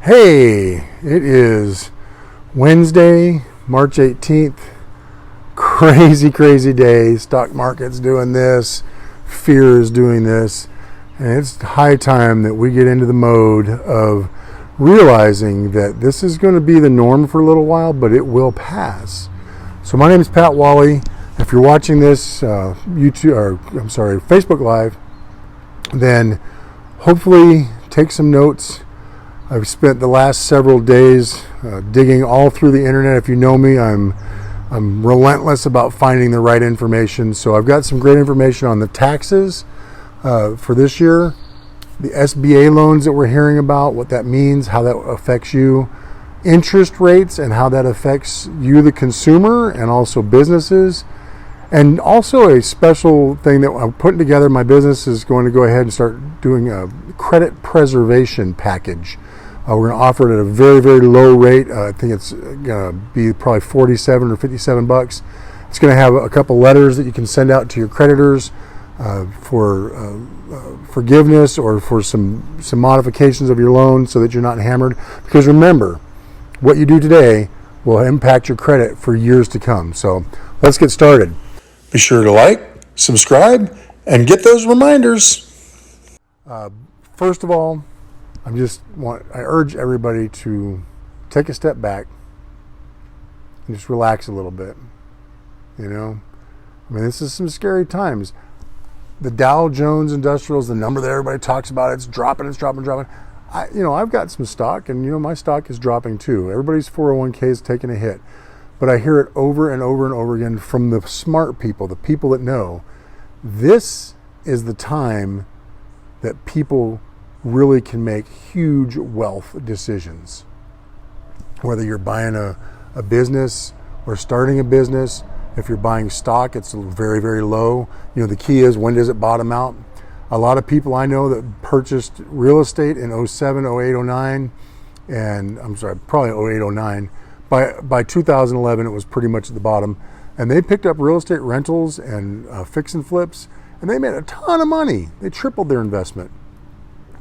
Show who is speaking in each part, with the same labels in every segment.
Speaker 1: Hey, it is Wednesday, March 18th. Crazy day. Stock market's doing this. Fear is doing this. And it's high time that we get into the mode of realizing that this is going to be the norm for a little while, but it will pass. So my name is Pat Walley. If you're watching this Facebook Live, then hopefully take some notes. I've spent the last several days digging all through the internet. If you know me, I'm relentless about finding the right information. So I've got some great information on the taxes for this year, the SBA loans that we're hearing about, what that means, how that affects you, interest rates and how that affects you, the consumer, and also businesses. And also a special thing that I'm putting together. My business is going to go ahead and start doing a credit preservation package. We're going to offer it at a very low rate. I think it's going to be probably $47 or $57. It's going to have a couple letters that you can send out to your creditors for forgiveness or for some modifications of your loan so that you're not hammered. Because remember, what you do today will impact your credit for years to come. So let's get started. Be sure to like, subscribe, and get those reminders. First of all, I urge everybody to take a step back and just relax a little bit. This is some scary times. The Dow Jones Industrials, the number that everybody talks about, it's dropping. I've got some stock, and my stock is dropping too. Everybody's 401k is taking a hit. But I hear it over and over again from the smart people, the people that know. This is the time that people really can make huge wealth decisions. Whether you're buying a business or starting a business, if you're buying stock, it's very low. The key is, when does it bottom out? A lot of people I know that purchased real estate in 07, 08, 09, and probably 08, 09. By 2011, it was pretty much at the bottom. And they picked up real estate rentals and fix and flips, and they made a ton of money. They tripled their investment.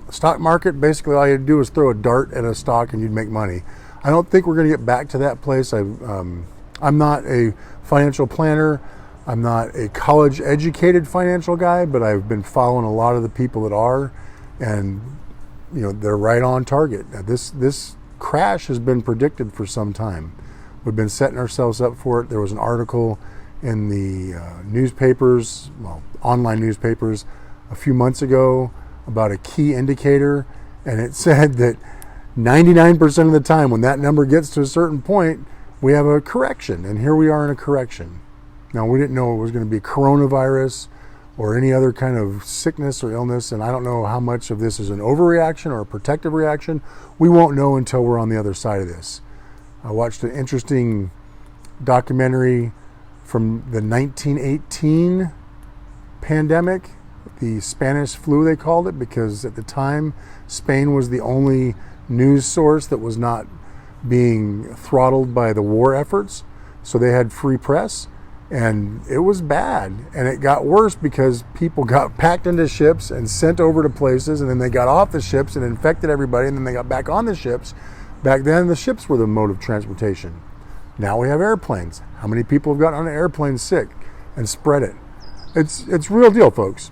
Speaker 1: Stock market, basically all you had to do was throw a dart at a stock and you'd make money. I don't think we're going to get back to that place. I'm not a financial planner. I'm not a college educated financial guy, but I've been following a lot of the people that are, and they're right on target. Now, this crash has been predicted for some time. We've been setting ourselves up for it. There was an article in the online newspapers a few months ago about a key indicator, and it said that 99% of the time when that number gets to a certain point, we have a correction, and here we are in a correction. Now, we didn't know it was going to be coronavirus or any other kind of sickness or illness, and I don't know how much of this is an overreaction or a protective reaction. We won't know until we're on the other side of this. I watched an interesting documentary from the 1918 pandemic, the Spanish flu they called it, because at the time Spain was the only news source that was not being throttled by the war efforts, so they had free press, and it was bad. And it got worse because people got packed into ships and sent over to places, and then they got off the ships and infected everybody, and then they got back on the ships. Back then the ships were the mode of transportation. Now we have airplanes. How many people have gotten on an airplane sick and spread it? It's real deal, folks.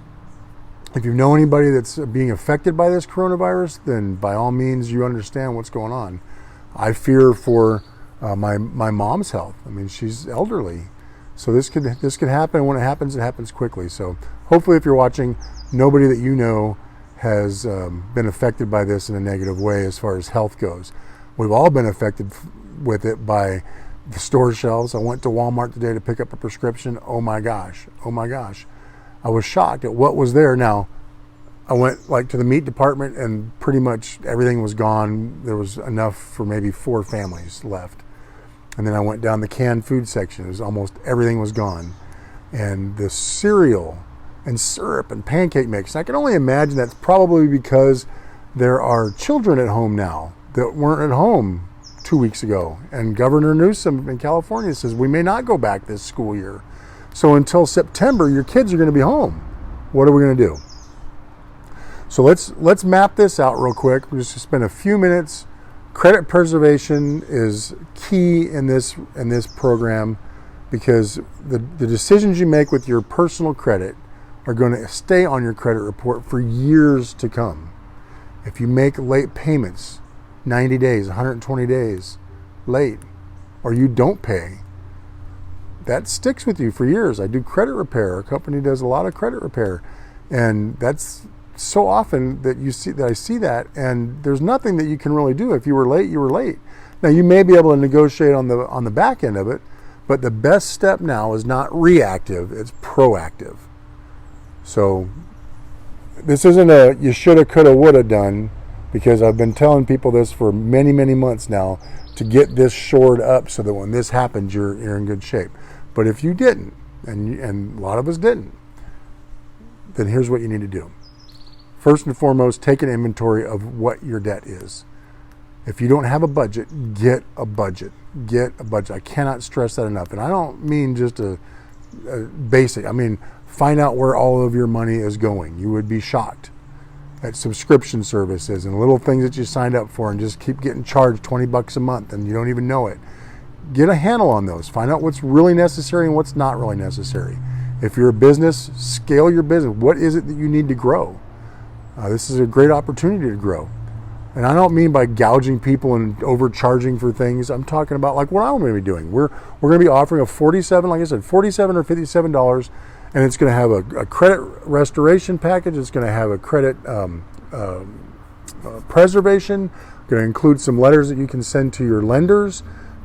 Speaker 1: If you know anybody that's being affected by this coronavirus, then by all means you understand what's going on. I fear for my mom's health. She's elderly, so this could happen. When it happens quickly. So hopefully, if you're watching, nobody that you know has been affected by this in a negative way as far as health goes. We've all been affected with it by the store shelves. I went to Walmart today to pick up a prescription. Oh my gosh. I was shocked at what was there. Now, I went to the meat department and pretty much everything was gone. There was enough for maybe 4 families left. And then I went down the canned food section. It was almost everything was gone. And the cereal and syrup and pancake mix. I can only imagine that's probably because there are children at home now that weren't at home 2 weeks ago. And Governor Newsom in California says we may not go back this school year. So until September, your kids are going to be home. What are we going to do? So let's map this out real quick. We're just going to spend a few minutes Credit preservation is key in this program, because the decisions you make with your personal credit are going to stay on your credit report for years to come. If you make late payments, 90 days, 120 days late, or you don't pay, that sticks with you for years. I do credit repair. Our company does a lot of credit repair, and that's so often that I see that, and there's nothing that you can really do. If you were late, you were late. Now, you may be able to negotiate on the back end of it, but the best step now is not reactive, it's proactive. So this isn't a you shoulda, coulda, woulda done, because I've been telling people this for many, many months now to get this shored up so that when this happens, you're in good shape. But if you didn't, and a lot of us didn't, then here's what you need to do. First and foremost, take an inventory of what your debt is. If you don't have a budget, get a budget. Get a budget. I cannot stress that enough. And I don't mean just a basic. I mean, find out where all of your money is going. You would be shocked at subscription services and little things that you signed up for and just keep getting charged $20 a month and you don't even know it. Get a handle on those. Find out what's really necessary and what's not really necessary. If you're a business, scale your business. What is it that you need to grow? This is a great opportunity to grow. And I don't mean by gouging people and overcharging for things. I'm talking about like what I'm going to be doing. We're going to be offering a $47 or $57, and it's going to have a credit restoration package. It's going to have a credit preservation. Going to include some letters that you can send to your lenders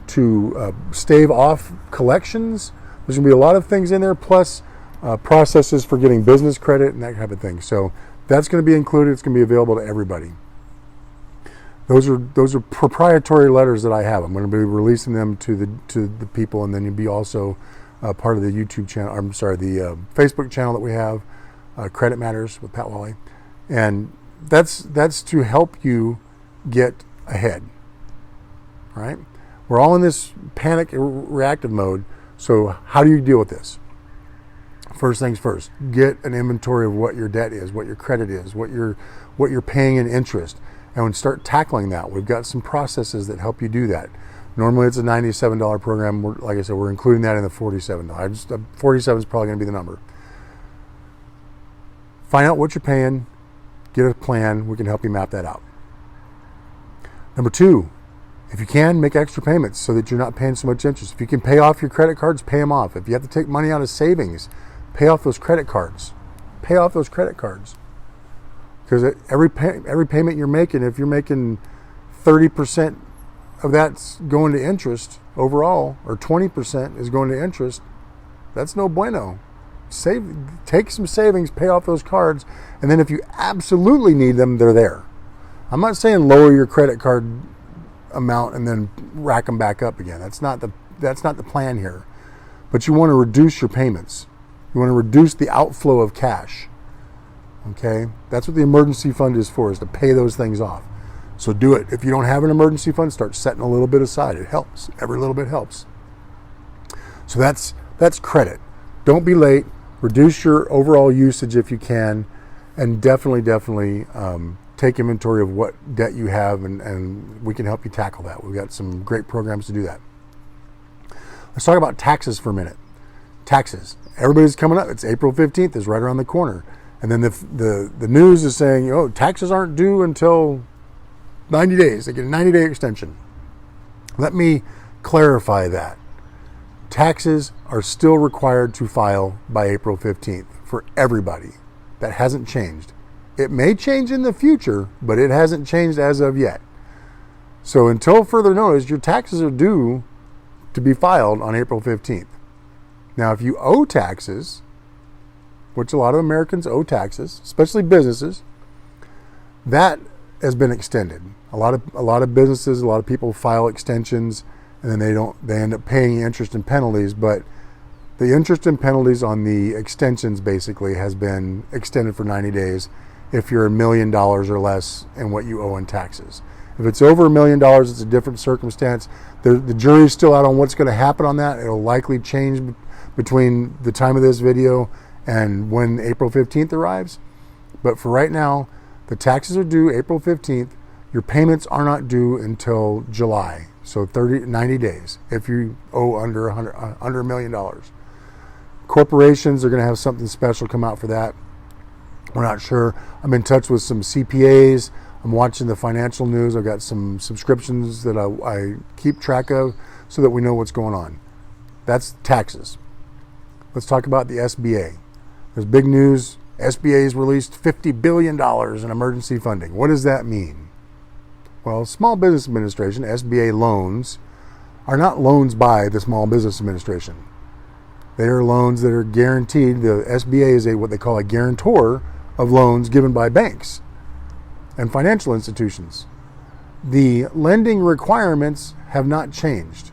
Speaker 1: to stave off collections. There's going to be a lot of things in there, plus processes for getting business credit and that type of thing. So that's going to be included. It's going to be available to everybody. Those are proprietary letters that I have. I'm going to be releasing them to the people, and then you'll be also part of the YouTube channel. I'm sorry, the Facebook channel that we have, Credit Matters with Pat Walley, and that's to help you get ahead. All right, we're all in this panic reactive mode. So how do you deal with this? First things first, get an inventory of what your debt is, what your credit is, what you're paying in interest. And when start tackling that, we've got some processes that help you do that. Normally it's a $97 program. Like I said, we're including that in the $47. 47 is probably going to be the number. Find out what you're paying, get a plan. We can help you map that out. Number two, if you can, make extra payments so that you're not paying so much interest. If you can pay off your credit cards, pay them off. If you have to take money out of savings, pay off those credit cards. Pay off those credit cards. Because every payment you're making, if you're making 30% of that's going to interest overall, or 20% is going to interest, that's no bueno. Take some savings, pay off those cards, and then if you absolutely need them, they're there. I'm not saying lower your credit card amount and then rack them back up again. That's not the plan here. But you want to reduce your payments. You want to reduce the outflow of cash. Okay, that's what the emergency fund is for, is to pay those things off. So do it. If you don't have an emergency fund, start setting a little bit aside. It helps. Every little bit helps. So that's credit. Don't be late. Reduce your overall usage if you can, and definitely take inventory of what debt you have, and we can help you tackle that. We've got some great programs to do that. Let's talk about taxes for a minute. Taxes. Everybody's coming up. It's April 15th. It's right around the corner. And then the news is saying, oh, taxes aren't due until 90 days. They get a 90-day extension. Let me clarify that. Taxes are still required to file by April 15th for everybody. That hasn't changed. It may change in the future, but it hasn't changed as of yet. So until further notice, your taxes are due to be filed on April 15th. Now, if you owe taxes, which a lot of Americans owe taxes, especially businesses, that has been extended. A lot of businesses, a lot of people file extensions, and then they end up paying interest and penalties, but the interest and penalties on the extensions basically has been extended for 90 days if you're $1 million or less in what you owe in taxes. If it's over $1 million, it's a different circumstance. The jury's still out on what's going to happen on that. It'll likely change between the time of this video and when April 15th arrives. But for right now, the taxes are due April 15th. Your payments are not due until July, so 90 days if you owe under $100 million. Corporations are going to have something special come out for that. We're not sure. I'm in touch with some CPAs. I'm watching the financial news. I've got some subscriptions that I keep track of so that we know what's going on. That's taxes. Let's talk about the SBA. There's big news. SBA has released $50 billion in emergency funding. What does that mean? Well, Small Business Administration, SBA loans, are not loans by the Small Business Administration. They are loans that are guaranteed. The SBA is what they call a guarantor of loans given by banks and financial institutions. The lending requirements have not changed.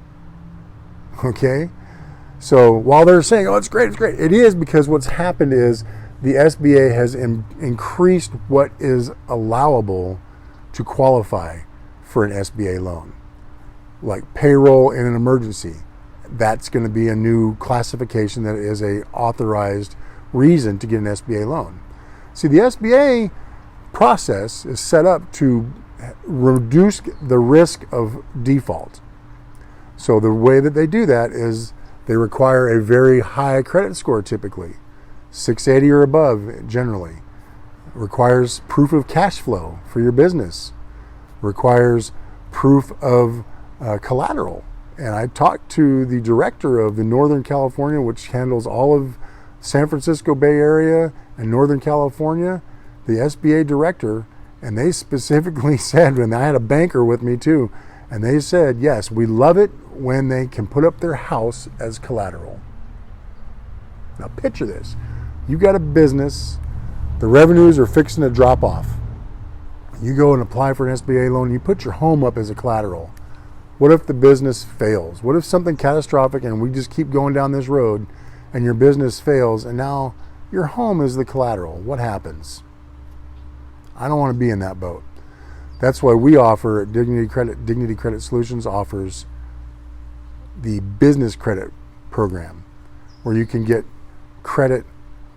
Speaker 1: Okay? So while they're saying, oh, it's great, it is, because what's happened is the SBA has increased what is allowable to qualify for an SBA loan. Like payroll in an emergency. That's going to be a new classification that is a authorized reason to get an SBA loan. See, the SBA process is set up to reduce the risk of default. So the way that they do that is they require a very high credit score, typically 680 or above generally. Requires proof of cash flow for your business. Requires proof of collateral. And I talked to the director of the Northern California, which handles all of San Francisco Bay Area and Northern California, the SBA director, and they specifically said, and I had a banker with me too, and they said, yes, we love it when they can put up their house as collateral. Now picture this. You got a business, the revenues are fixing to drop off. You go and apply for an SBA loan, you put your home up as a collateral. What if the business fails? What if something catastrophic and we just keep going down this road and your business fails and now your home is the collateral? What happens? I don't want to be in that boat. That's why we offer Dignity Credit Solutions offers the business credit program where you can get credit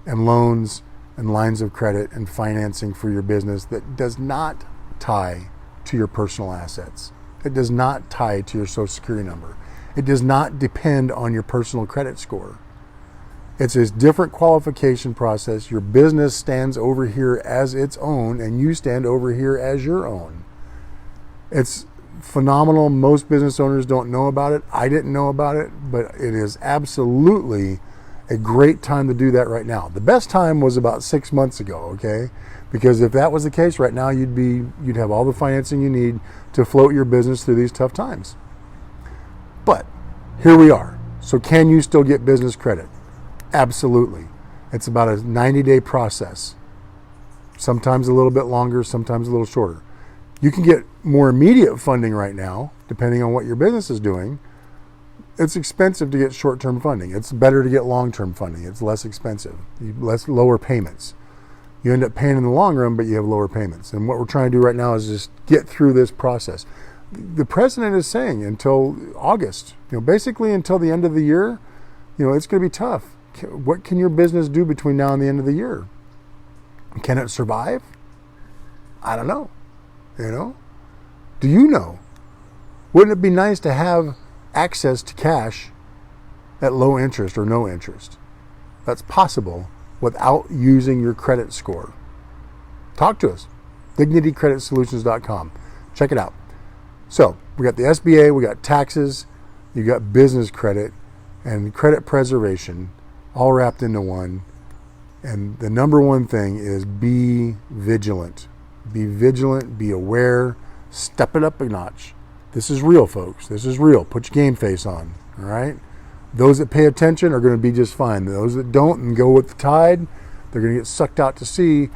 Speaker 1: and loans and lines of credit and financing for your business that does not tie to your personal assets. It does not tie to your Social Security number. It does not depend on your personal credit score. It's a different qualification process. Your business stands over here as its own, and you stand over here as your own. It's phenomenal. Most business owners don't know about it. I didn't know about it, but it is absolutely a great time to do that right now. The best time was about 6 months ago, okay? Because if that was the case right now, you'd have all the financing you need to float your business through these tough times. But here we are. So can you still get business credit? Absolutely. It's about a 90-day process. Sometimes a little bit longer, sometimes a little shorter. You can get more immediate funding right now, depending on what your business is doing. It's expensive to get short-term funding. It's better to get long-term funding. It's less expensive, lower payments. You end up paying in the long run, but you have lower payments. And what we're trying to do right now is just get through this process. The president is saying until August, basically until the end of the year, it's going to be tough. What can your business do between now and the end of the year? Can it survive? I don't know. Do you know? Wouldn't it be nice to have access to cash at low interest or no interest? That's possible without using your credit score. Talk to us. DignityCreditSolutions.com. Check it out. So we got the SBA, we got taxes, you got business credit and credit preservation all wrapped into one. And the number one thing is be vigilant. Be vigilant, be aware, step it up a notch. This is real, folks. This is real. Put your game face on, all right? Those that pay attention are going to be just fine. Those that don't and go with the tide, they're going to get sucked out to sea.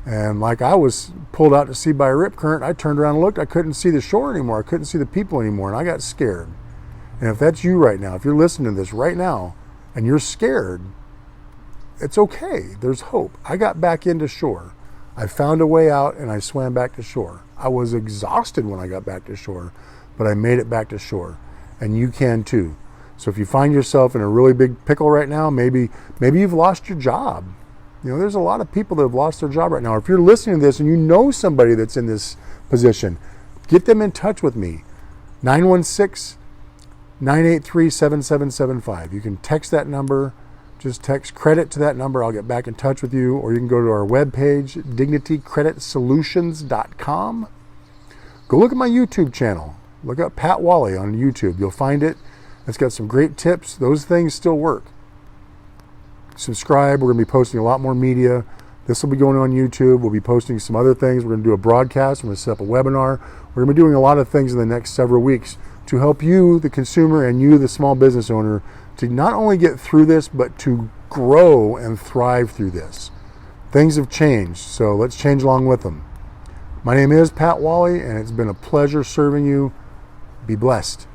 Speaker 1: And like I was pulled out to sea by a rip current, I turned around and looked. I couldn't see the shore anymore. I couldn't see the people anymore, and I got scared. And if that's you right now, if you're listening to this right now and you're scared, it's okay. There's hope. I got back into shore. I found a way out, and I swam back to shore. I was exhausted when I got back to shore, but I made it back to shore. And you can too. So if you find yourself in a really big pickle right now, maybe you've lost your job. There's a lot of people that have lost their job right now. If you're listening to this and you know somebody that's in this position, get them in touch with me. 916-983-7775. You can text that number. Just text credit to that number. I'll get back in touch with you. Or you can go to our webpage, dignitycreditsolutions.com. Go look at my YouTube channel. Look up Pat Walley on YouTube. You'll find it. It's got some great tips. Those things still work. Subscribe. We're going to be posting a lot more media. This will be going on YouTube. We'll be posting some other things. We're going to do a broadcast. We're going to set up a webinar. We're going to be doing a lot of things in the next several weeks to help you, the consumer, and you, the small business owner, to not only get through this, but to grow and thrive through this. Things have changed, so let's change along with them. My name is Pat Walley, and it's been a pleasure serving you. Be blessed.